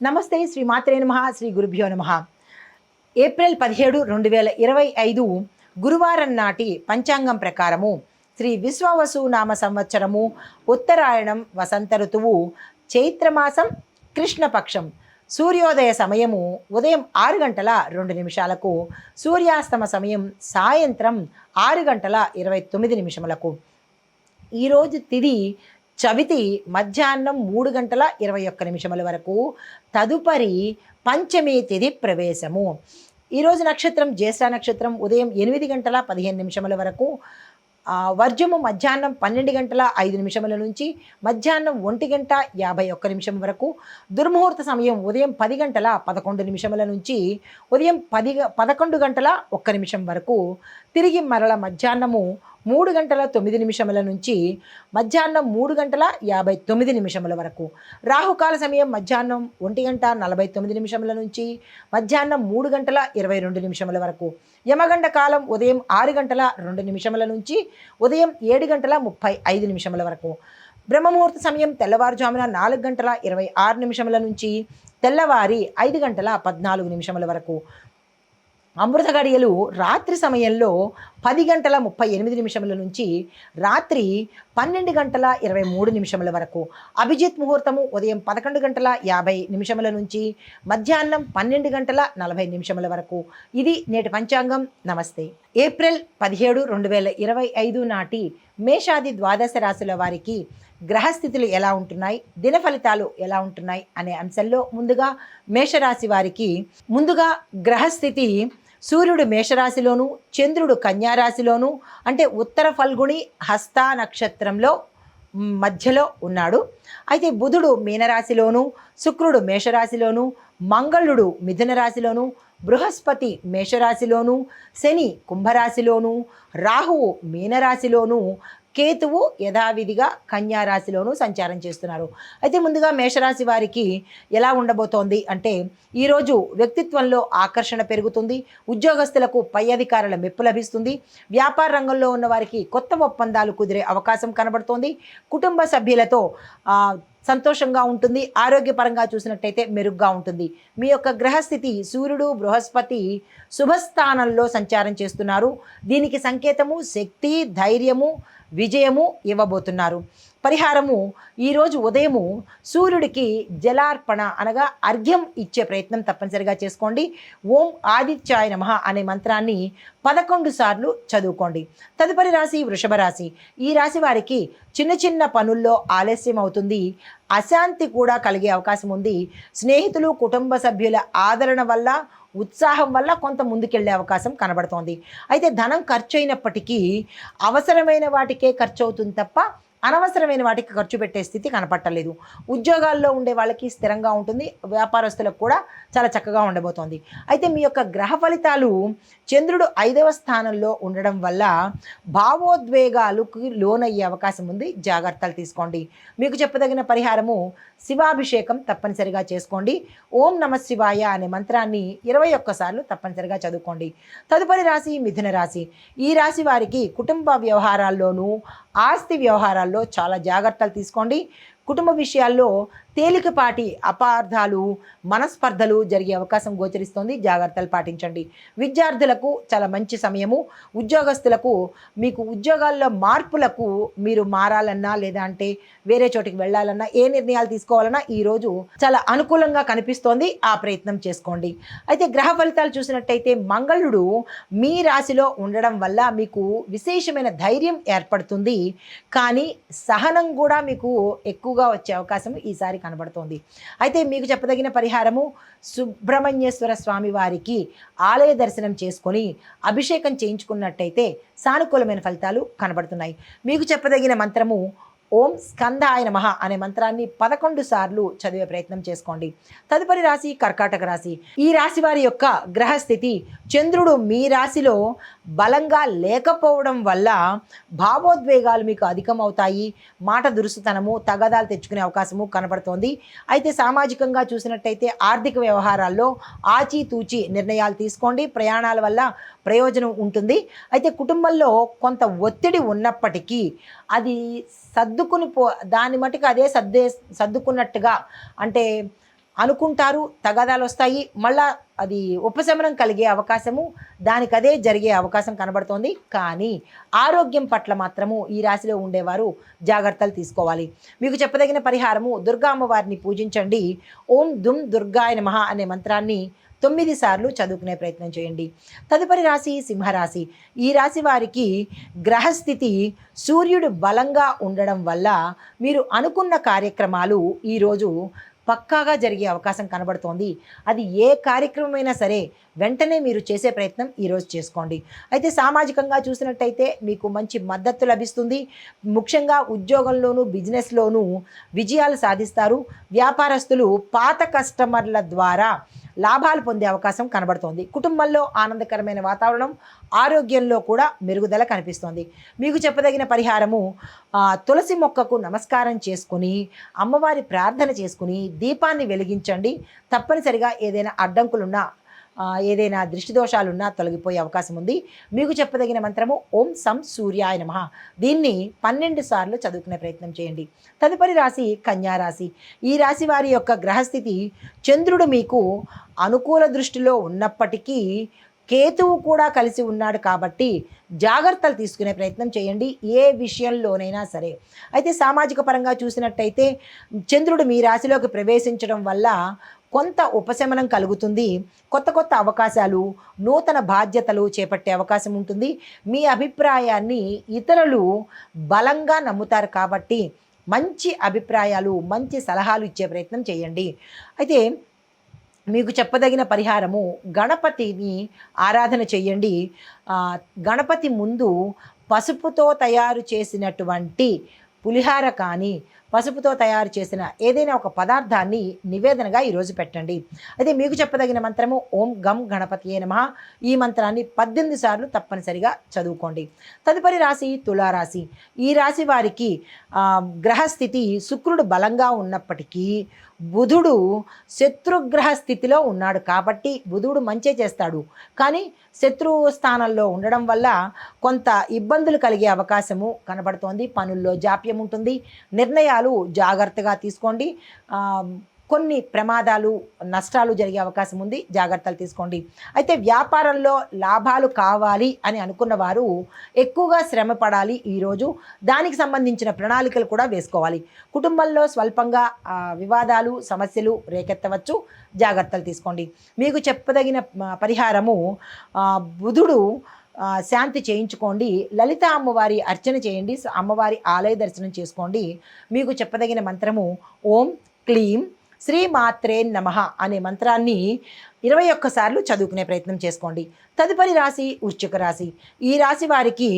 నమస్తే. శ్రీ మాత్రే నమః. శ్రీ గురుభ్యో నమః. ఏప్రిల్ 17, 2025 గురువారం నాటి పంచాంగం ప్రకారము శ్రీ విశ్వావసు నామ సంవత్సరము ఉత్తరాయణం వసంత ఋతువు చైత్రమాసం కృష్ణపక్షం సూర్యోదయ సమయము ఉదయం 6:02 సూర్యాస్తమ సమయం సాయంత్రం 6:29. ఈరోజు తిథి చవితి మధ్యాహ్నం 3:21 వరకు. తదుపరి పంచమి తిథి ప్రవేశము. ఈరోజు నక్షత్రం జ్యేష్ఠ నక్షత్రం ఉదయం 8:15 వరకు. వర్జము మధ్యాహ్నం 12:05 నుంచి మధ్యాహ్నం 1:51 వరకు. దుర్ముహూర్త సమయం ఉదయం 10:11 నుంచి ఉదయం 11:01 వరకు. తిరిగి మరల మధ్యాహ్నము 3:09 నుంచి మధ్యాహ్నం 3:59 వరకు. రాహుకాల సమయం మధ్యాహ్నం 1:49 నుంచి మధ్యాహ్నం 3:22 వరకు. యమగండ కాలం ఉదయం 6:02 నుంచి ఉదయం 7:35 వరకు. బ్రహ్మముహూర్త సమయం తెల్లవారుజామున 4:26 నుంచి తెల్లవారి 5:14 వరకు. అమృత గడియలు రాత్రి సమయంలో 10:38 నుంచి రాత్రి 12:23 వరకు. అభిజిత్ ముహూర్తము ఉదయం 11:50 నుంచి మధ్యాహ్నం 12:40 వరకు. ఇది నేటి పంచాంగం. నమస్తే. ఏప్రిల్ 17, 2025 నాటి మేషాది ద్వాదశ రాశుల వారికి గ్రహస్థితులు ఎలా ఉంటున్నాయి, దిన ఫలితాలు ఎలా ఉంటున్నాయి అనే అంశంలో ముందుగా మేషరాశి వారికి గ్రహస్థితి సూర్యుడు మేషరాశిలోను, చంద్రుడు కన్యారాశిలోను, అంటే ఉత్తర ఫల్గుణి హస్త నక్షత్రంలో మధ్యలో ఉన్నాడు. అయితే బుధుడు మీనరాశిలోను, శుక్రుడు మేషరాశిలోను, మంగళుడు మిథున రాశిలోను, బృహస్పతి మేషరాశిలోను, శని కుంభరాశిలోను, రాహువు మీనరాశిలోను, కేతువు యథావిధిగా కన్యారాశిలోనూ సంచారం చేస్తున్నారు. అయితే ముందుగా మేషరాశి వారికి ఎలా ఉండబోతోంది అంటే, ఈరోజు వ్యక్తిత్వంలో ఆకర్షణ పెరుగుతుంది. ఉద్యోగస్తులకు పై అధికారుల మెప్పు లభిస్తుంది. వ్యాపార రంగంలో ఉన్న వారికి కొత్త ఒప్పందాలు కుదిరే అవకాశం కనబడుతోంది. కుటుంబ సభ్యులతో సంతోషంగా ఉంటుంది. ఆరోగ్యపరంగా చూసినట్టయితే మెరుగ్గా ఉంటుంది. మీ యొక్క గ్రహస్థితి సూర్యుడు బృహస్పతి శుభస్థానంలో సంచారం చేస్తున్నారు. దీనికి సంకేతము శక్తి, ధైర్యము, విజయము ఇవ్వబోతున్నారు. పరిహారము ఈరోజు ఉదయము సూర్యుడికి జలార్పణ అనగా అర్ఘ్యం ఇచ్చే ప్రయత్నం తప్పనిసరిగా చేసుకోండి. ఓం ఆదిత్యాయ నమః అనే మంత్రాన్ని 11 సార్లు చదువుకోండి. తదుపరి రాశి వృషభ రాశి. ఈ రాశి వారికి చిన్న చిన్న పనుల్లో ఆలస్యం అవుతుంది. అశాంతి కూడా కలిగే అవకాశం ఉంది. స్నేహితులు కుటుంబ సభ్యుల ఆదరణ వల్ల ఉత్సాహం వల్ల కొంత ముందుకెళ్లే అవకాశం కనబడుతోంది. అయితే ధనం ఖర్చు అయినప్పటికీ అవసరమైన వాటికే ఖర్చు అవుతుంది తప్ప అనవసరమైన వాటికి ఖర్చు పెట్టే స్థితి కనపట్టలేదు. ఉద్యోగాల్లో ఉండే వాళ్ళకి స్థిరంగా ఉంటుంది. వ్యాపారస్తులకు కూడా చాలా చక్కగా ఉండబోతోంది. అయితే మీ యొక్క గ్రహ ఫలితాలు చంద్రుడు 5వ స్థానంలో ఉండడం వల్ల భావోద్వేగాలకు లోనయ్యే అవకాశం ఉంది. జాగ్రత్తలు తీసుకోండి. మీకు చెప్పదగిన పరిహారము శివాభిషేకం తప్పనిసరిగా చేసుకోండి. ఓం నమ శివాయ అనే మంత్రాన్ని 21 సార్లు తప్పనిసరిగా చదువుకోండి. తదుపరి రాశి మిథున రాశి. ఈ రాశి వారికి కుటుంబ వ్యవహారాల్లోనూ ఆస్తి వ్యవహారాల్లో చాలా జాగ్రత్తలు తీసుకోండి. కుటుంబ విషయాల్లో తేలికపాటి అపార్థాలు, మనస్పర్ధలు జరిగే అవకాశం గోచరిస్తోంది. జాగ్రత్తలు పాటించండి. విద్యార్థులకు చాలా మంచి సమయము. ఉద్యోగస్తులకు మీకు ఉద్యోగాల్లో మార్పులకు మీరు మారాలన్నా లేదా అంటే వేరే చోటికి వెళ్ళాలన్నా ఏ నిర్ణయాలు తీసుకోవాలన్నా ఈరోజు చాలా అనుకూలంగా కనిపిస్తోంది. ఆ ప్రయత్నం చేసుకోండి. అయితే గ్రహ ఫలితాలు చూసినట్టయితే మంగళుడు మీ రాశిలో ఉండడం వల్ల మీకు విశేషమైన ధైర్యం ఏర్పడుతుంది. కానీ సహనం కూడా మీకు ఎక్కువగా వచ్చే అవకాశం ఈసారి కనబడుతోంది. అయితే మీకు చెప్పదగిన పరిహారము సుబ్రహ్మణ్యేశ్వర స్వామి వారికి ఆలయ దర్శనం చేసుకొని అభిషేకం చేయించుకున్నట్టయితే సానుకూలమైన ఫలితాలు కనబడుతున్నాయి. మీకు చెప్పదగిన మంత్రము ఓం స్కందాయ నమః అనే మంత్రాన్ని 11 సార్లు చదివే ప్రయత్నం చేసుకోండి. తదుపరి రాశి కర్కాటక రాశి. ఈ రాశి వారి యొక్క గ్రహస్థితి చంద్రుడు మీ రాశిలో బలంగా లేకపోవడం వల్ల భావోద్వేగాలు మీకు అధికమవుతాయి. మాట దురుసుతనము, తగాదాలు తెచ్చుకునే అవకాశము కనబడుతోంది. అయితే సామాజికంగా చూసినట్టయితే ఆర్థిక వ్యవహారాల్లో ఆచితూచి నిర్ణయాలు తీసుకోండి. ప్రయాణాల వల్ల ప్రయోజనం ఉంటుంది. అయితే కుటుంబంలో కొంత ఒత్తిడి ఉన్నప్పటికీ అది దాని మటుకు అదే సర్దుకున్నట్టుగా, అంటే అనుకుంటారు, తగాదాలు వస్తాయి, మళ్ళా అది ఉపశమనం కలిగే అవకాశము దానికదే జరిగే అవకాశం కనబడుతోంది. కానీ ఆరోగ్యం పట్ల మాత్రము ఈ రాశిలో ఉండేవారు జాగ్రత్తలు తీసుకోవాలి. మీకు చెప్పదగిన పరిహారము దుర్గా అమ్మవారిని పూజించండి. ఓం దుమ్ దుర్గాయ నమః అనే మంత్రాన్ని 9 సార్లు చదువుకునే ప్రయత్నం చేయండి. తదుపరి రాశి సింహరాశి. ఈ రాశి వారికి గ్రహస్థితి సూర్యుడు బలంగా ఉండడం వల్ల మీరు అనుకున్న కార్యక్రమాలు ఈరోజు పక్కాగా జరిగే అవకాశం కనబడుతోంది. అది ఏ కార్యక్రమమైనా సరే వెంటనే మీరు చేసే ప్రయత్నం ఈరోజు చేసుకోండి. అయితే సామాజికంగా చూసినట్టయితే మీకు మంచి మద్దతు లభిస్తుంది. ముఖ్యంగా ఉద్యోగంలోనూ బిజినెస్లోనూ విజయాలు సాధిస్తారు. వ్యాపారస్తులు పాత కస్టమర్ల ద్వారా లాభాలు పొందే అవకాశం కనబడుతోంది. కుటుంబంలో ఆనందకరమైన వాతావరణం, ఆరోగ్యంలో కూడా మెరుగుదల కనిపిస్తోంది. మీకు చెప్పదగిన పరిహారము తులసి మొక్కకు నమస్కారం చేసుకుని అమ్మవారి ప్రార్థన చేసుకుని దీపాన్ని వెలిగించండి. తప్పనిసరిగా ఏదైనా అడ్డంకులున్నా ఏదైనా దృష్టి దోషాలున్నా తొలగిపోయే అవకాశం ఉంది. మీకు చెప్పదగిన మంత్రము ఓం సం సూర్యాయ నమః. దీన్ని 12 సార్లు చదువుకునే ప్రయత్నం చేయండి. తదుపరి రాశి కన్యా రాశి. ఈ రాశి వారి యొక్క గ్రహస్థితి చంద్రుడు మీకు అనుకూల దృష్టిలో ఉన్నప్పటికీ కేతువు కూడా కలిసి ఉన్నాడు కాబట్టి జాగ్రత్తలు తీసుకునే ప్రయత్నం చేయండి ఏ విషయంలోనైనా సరే. అయితే సామాజిక పరంగా చూసినట్టయితే చంద్రుడు మీ రాశిలోకి ప్రవేశించడం వల్ల కొంత ఉపశమనం కలుగుతుంది. కొత్త కొత్త అవకాశాలు, నూతన బాధ్యతలు చేపట్టే అవకాశం ఉంటుంది. మీ అభిప్రాయాన్ని ఇతరులు బలంగా నమ్ముతారు కాబట్టి మంచి అభిప్రాయాలు, మంచి సలహాలు ఇచ్చే ప్రయత్నం చేయండి. అయితే మీకు చెప్పదగిన పరిహారము గణపతిని ఆరాధన చెయ్యండి. గణపతి ముందు పసుపుతో తయారు చేసినటువంటి పులిహార కానీ పసుపుతో తయారు చేసిన ఏదైనా ఒక పదార్థాన్ని నివేదనగా ఈరోజు పెట్టండి. అయితే మీకు చెప్పదగిన మంత్రము ఓం గం గణపతియే నమః. ఈ మంత్రాన్ని 18 సార్లు తప్పనిసరిగా చదువుకోండి. తదుపరి రాశి తులారాశి. ఈ రాశి వారికి గ్రహస్థితి శుక్రుడు బలంగా ఉన్నప్పటికీ బుధుడు శత్రుగ్రహ స్థితిలో ఉన్నాడు కాబట్టి బుధుడు మంచే చేస్తాడు. కానీ శత్రు స్థానంలో ఉండడం వల్ల కొంత ఇబ్బందులు కలిగే అవకాశము కనబడుతోంది. పనుల్లో జాప్యం ఉంటుంది. నిర్ణయాలు జాగ్రత్తగా తీసుకోండి. కొన్ని ప్రమాదాలు, నష్టాలు జరిగే అవకాశం ఉంది. జాగ్రత్తలు తీసుకోండి. అయితే వ్యాపారంలో లాభాలు కావాలి అని అనుకున్న వారు ఎక్కువగా శ్రమ పడాలి. ఈరోజు దానికి సంబంధించిన ప్రణాళికలు కూడా వేసుకోవాలి. కుటుంబంలో స్వల్పంగా వివాదాలు, సమస్యలు రేకెత్తవచ్చు. జాగ్రత్తలు తీసుకోండి. మీకు చెప్పదగిన పరిహారము బుధుడు శాంతి చేయించుకోండి. లలిత అమ్మవారి అర్చన చేయండి. అమ్మవారి ఆలయ దర్శనం చేసుకోండి. మీకు చెప్పదగిన మంత్రము ఓం క్లీం శ్రీ మాత్రే నమః అనే మంత్రాన్ని 21 సార్లు చదువుకునే ప్రయత్నం చేసుకోండి. తదుపరి రాశి వృశ్చిక రాశి. ఈ రాశి వారికి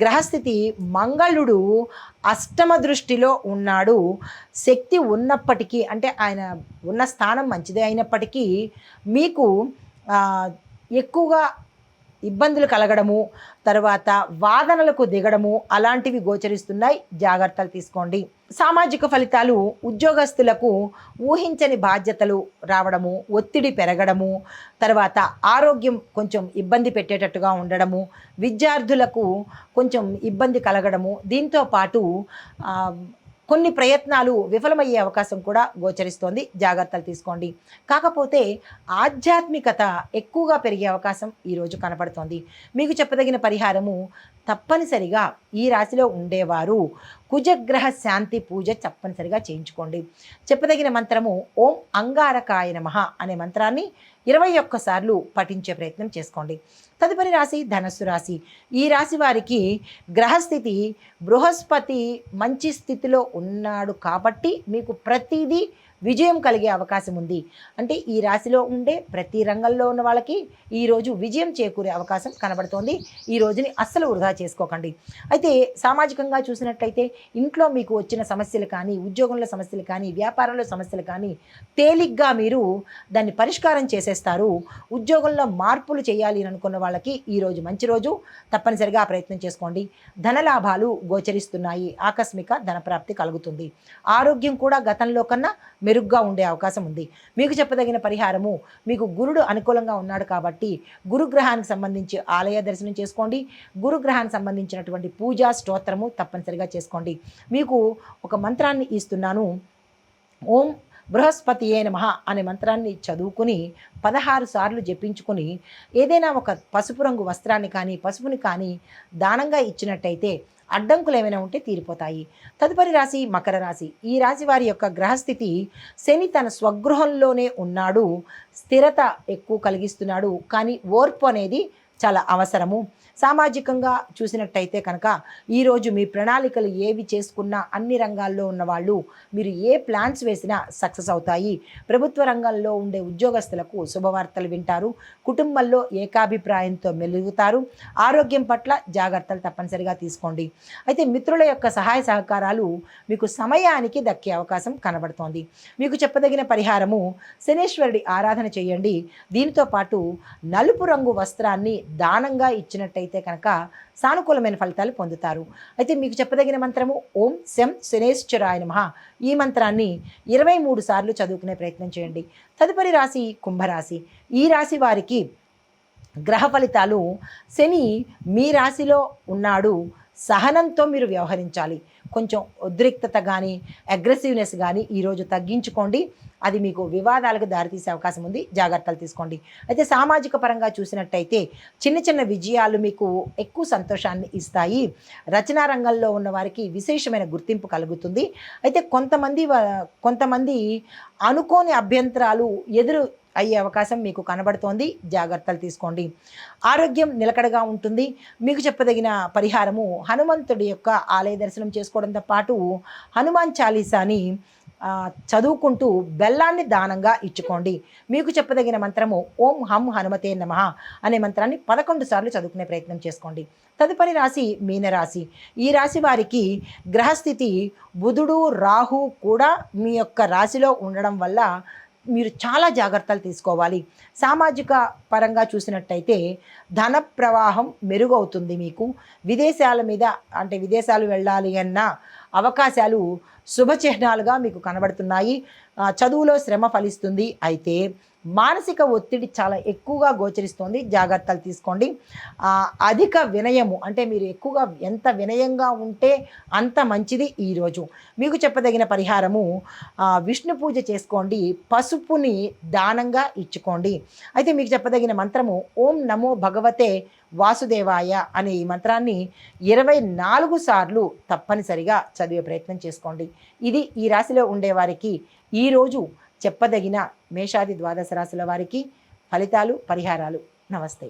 గ్రహస్థితి మంగళుడు అష్టమ దృష్టిలో ఉన్నాడు. శక్తి ఉన్నప్పటికీ అంటే ఆయన ఉన్న స్థానం మంచిదే అయినప్పటికీ మీకు ఎక్కువగా ఇబ్బందులు కలగడము, తర్వాత వాదనలకు దిగడము అలాంటివి గోచరిస్తున్నాయి. జాగ్రత్తలు తీసుకోండి. సామాజిక ఫలితాలు ఉద్యోగస్తులకు ఊహించని బాధ్యతలు రావడము, ఒత్తిడి పెరగడము, తర్వాత ఆరోగ్యం కొంచెం ఇబ్బంది పెట్టేటట్టుగా ఉండడము, విద్యార్థులకు కొంచెం ఇబ్బంది కలగడము, దీంతో పాటు కొన్ని ప్రయత్నాలు విఫలమయ్యే అవకాశం కూడా గోచరిస్తోంది. జాగ్రత్తలు తీసుకోండి. కాకపోతే ఆధ్యాత్మికత ఎక్కువగా పెరిగే అవకాశం ఈరోజు కనపడుతోంది. మీకు చెప్పదగిన పరిహారము తప్పనిసరిగా ఈ రాశిలో ఉండేవారు కుజగ్రహ శాంతి పూజ తప్పనిసరిగా చేయించుకోండి. చెప్పదగిన మంత్రము ఓం అంగారకాయ నమః అనే మంత్రాన్ని 21 సార్లు పఠించే ప్రయత్నం చేసుకోండి. తదుపరి రాశి ధనస్సు రాశి. ఈ రాశి వారికి గ్రహస్థితి బృహస్పతి మంచి స్థితిలో ఉన్నాడు కాబట్టి మీకు ప్రతిదీ విజయం కలిగే అవకాశం ఉంది. అంటే ఈ రాశిలో ఉండే ప్రతి రంగంలో ఉన్న వాళ్ళకి ఈరోజు విజయం చేకూరే అవకాశం కనబడుతోంది. ఈ రోజుని అస్సలు వృధా చేసుకోకండి. అయితే సామాజికంగా చూసినట్లయితే ఇంట్లో మీకు వచ్చిన సమస్యలు కానీ, ఉద్యోగంలో సమస్యలు కానీ, వ్యాపారంలో సమస్యలు కానీ తేలిగ్గా మీరు దాన్ని పరిష్కారం చేసేస్తారు. ఉద్యోగంలో మార్పులు చేయాలి అని అనుకున్న వాళ్ళకి ఈరోజు మంచి రోజు. తప్పనిసరిగా ఆ ప్రయత్నం చేసుకోండి. ధనలాభాలు గోచరిస్తున్నాయి. ఆకస్మిక ధనప్రాప్తి కలుగుతుంది. ఆరోగ్యం కూడా గతంలో కన్నా మెరుగ్గా ఉండే అవకాశం ఉంది. మీకు చెప్పదగిన పరిహారము మీకు గురుడు అనుకూలంగా ఉన్నాడు కాబట్టి గురుగ్రహానికి సంబంధించి ఆలయ దర్శనం చేసుకోండి. గురుగ్రహానికి సంబంధించినటువంటి పూజా స్తోత్రము తప్పనిసరిగా చేసుకోండి. మీకు ఒక మంత్రాన్ని ఇస్తున్నాను. ఓం బృహస్పతియే నమః అనే మంత్రాన్ని చదువుకుని 16 సార్లు జపించుకుని ఏదైనా ఒక పసుపు రంగు వస్త్రాన్ని కానీ పసుపుని కానీ దానంగా ఇచ్చినట్టయితే అడ్డంకులు ఏమైనా ఉంటే తీరిపోతాయి. తదుపరి రాశి మకర రాశి. ఈ రాశి వారి యొక్క గ్రహస్థితి శని తన స్వగృహంలోనే ఉన్నాడు, స్థిరత ఎక్కువ కలిగిస్తున్నాడు, కానీ ఓర్పు అనేది చాలా అవసరము. సామాజికంగా చూసినట్టయితే కనుక ఈరోజు మీ ప్రణాళికలు ఏవి చేసుకున్నా అన్ని రంగాల్లో ఉన్నవాళ్ళు మీరు ఏ ప్లాన్స్ వేసినా సక్సెస్ అవుతాయి. ప్రభుత్వ రంగంలో ఉండే ఉద్యోగస్తులకు శుభవార్తలు వింటారు. కుటుంబంలో ఏకాభిప్రాయంతో మెలుగుతారు. ఆరోగ్యం పట్ల జాగ్రత్తలు తప్పనిసరిగా తీసుకోండి. అయితే మిత్రుల యొక్క సహాయ సహకారాలు మీకు సమయానికి దక్కే అవకాశం కనబడుతోంది. మీకు చెప్పదగిన పరిహారము శనేశ్వరుడి ఆరాధన చేయండి. దీనితో పాటు నలుపు రంగు వస్త్రాన్ని దానంగా ఇచ్చినట్టయితే కనుక సానుకూలమైన ఫలితాలు పొందుతారు. అయితే మీకు చెప్పదగిన మంత్రము ఓం శం శనేశ్వరాయ నమః. ఈ మంత్రాన్ని 23 సార్లు చదువుకునే ప్రయత్నం చేయండి. తదుపరి రాశి కుంభరాశి. ఈ రాశి వారికి గ్రహ ఫలితాలు శని మీ రాశిలో ఉన్నాడు, సహనంతో మీరు వ్యవహరించాలి. కొంచెం ఉద్రిక్తత కానీ అగ్రెసివ్నెస్ కానీ ఈరోజు తగ్గించుకోండి. అది మీకు వివాదాలకు దారితీసే అవకాశం ఉంది, జాగ్రత్తలు తీసుకోండి. అయితే సామాజిక పరంగా చూసినట్టయితే చిన్న చిన్న విజయాలు మీకు ఎక్కువ సంతోషాన్ని ఇస్తాయి. రచనా రంగంలో ఉన్న వారికి విశేషమైన గుర్తింపు కలుగుతుంది. అయితే కొంతమంది అనుకోని అభ్యంతరాలు ఎదురు అయ్యే అవకాశం మీకు కనబడుతోంది, జాగ్రత్తలు తీసుకోండి. ఆరోగ్యం నిలకడగా ఉంటుంది. మీకు చెప్పదగిన పరిహారము హనుమంతుడి యొక్క ఆలయ దర్శనం చేసుకోవడంతో పాటు హనుమాన్ చాలీసాని చదువుకుంటూ బెల్లాన్ని దానంగా ఇచ్చుకోండి. మీకు చెప్పదగిన మంత్రము ఓం హం హనుమతే నమః అనే మంత్రాన్ని 11 సార్లు చదువుకునే ప్రయత్నం చేసుకోండి. తదుపరి రాశి మీనరాశి. ఈ రాశి వారికి గ్రహస్థితి బుధుడు రాహు కూడా మీ యొక్క రాశిలో ఉండడం వల్ల మీరు చాలా జాగ్రత్తలు తీసుకోవాలి. సామాజిక పరంగా చూసినట్టయితే ధన ప్రవాహం మెరుగవుతుంది. మీకు విదేశాల మీద అంటే విదేశాలు వెళ్ళాలి అన్న అవకాశాలు శుభచిహ్నాలుగా మీకు కనబడుతున్నాయి. చదువులో శ్రమ ఫలిస్తుంది. అయితే మానసిక ఒత్తిడి చాలా ఎక్కువగా గోచరిస్తోంది, జాగ్రత్తలు తీసుకోండి. అధిక వినయము అంటే మీరు ఎక్కువగా ఎంత వినయంగా ఉంటే అంత మంచిది. ఈరోజు మీకు చెప్పదగిన పరిహారము విష్ణు పూజ చేసుకోండి, పసుపుని దానంగా ఇచ్చుకోండి. అయితే మీకు చెప్పదగిన మంత్రము ఓం నమో భగవతే వాసుదేవాయ అనే ఈ మంత్రాన్ని 24 సార్లు తప్పనిసరిగా చదివే ప్రయత్నం చేసుకోండి. ఇది ఈ రాశిలో ఉండేవారికి ఈరోజు చెప్పదగిన మేషాది ద్వాదశ రాశుల వారికి ఫలితాలు, పరిహారాలు. నమస్తే.